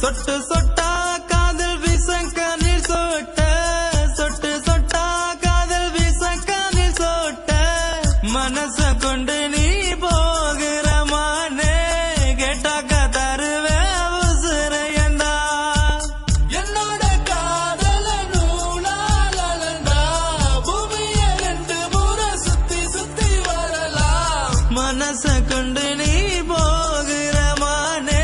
சொட்டு சொட்டா காதல் வீசங்கனில் சொட்ட சொட்டு சொட்டா காதல் வீசங்கனில் சொட்ட மனச கொண்டு நீ போகிற மானே கேட்டாக்க தருவே உசுரையண்டா என்னோட காதல நூலால் அளந்தா பூமிய 2 முறை சுத்தி சுத்தி வரலாம் மனச கொண்டு நீ போகிற மானே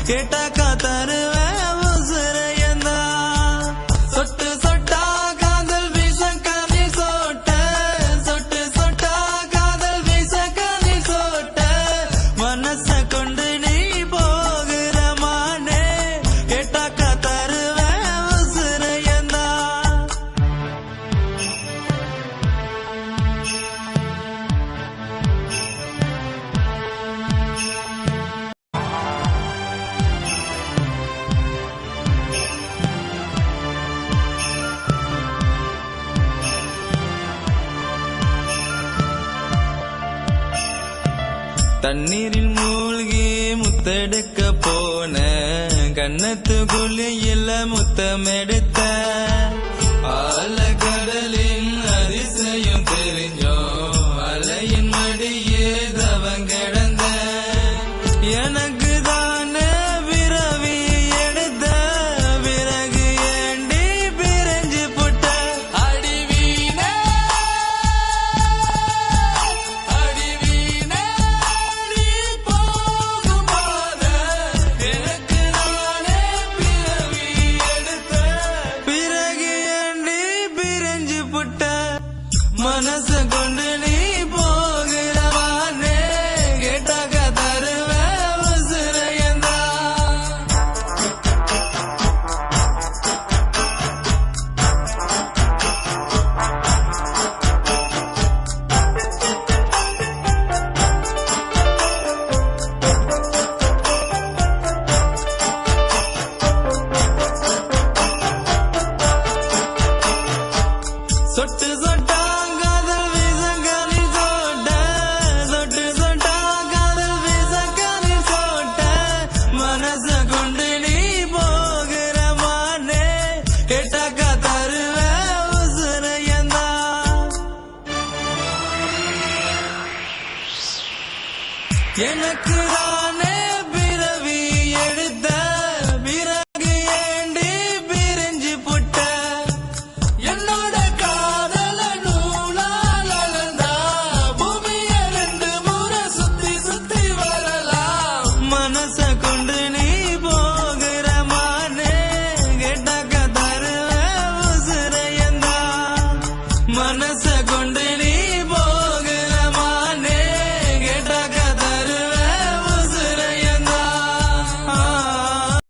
கேட்டாக்க தருவே உசுரையண்டா சொட்டு சொட்டா காதல் வீசங்கனில் சொட்ட சொட்டு சொட்டா காதல் வீசங்கனில் சொட்ட மனச கொண்டு நீ போகிற மானே கேட்டாக்க தருவே உசுரையண்டா தண்ணீரில் மூழ்கி முத்தெடுக்க போன கண்ணத்து குழியில முத்தமெடுத்த ஆழக்கடலின் அதிசயம் தெரிஞ்சோம் அலையின் மடியே தவங்கிடந்த எனக்கு தானே பிறவி எடுத்த பிறகு ஏண்டி பிரிஞ்சு புட்ட அடிவீனே அடிவீனே நீ போகும் போத எனக்கு நானே பிறவி எடுத்த பிறகு ஏண்டி பிரிஞ்சு புட்ட மனச கொண்டு நீ போகிறவானே கேட்டாக்க தருவே உசுரையண்டா சொட்டு சொட்டா காதல் வீசங்கனில் சொட்ட சொட்டு சொட்டா காதல் வீசங்கனில் சொட்ட மனச கொண்டு நீ போகிற மானே கேட்டாக்க தருவே உசுரையண்டா எனக்கு தானே பிறவி எடுத்த பிறகு ஏண்டி பிரிஞ்சு புட்ட என்னோட காதல நூலால் அளந்தா பூமிய 2 முறை சுத்தி சுத்தி வரலாம் மனச கொண்டு நீ போகிற மானே கேட்டாக்க தருவே உசுரையண்டா மனச கொண்டு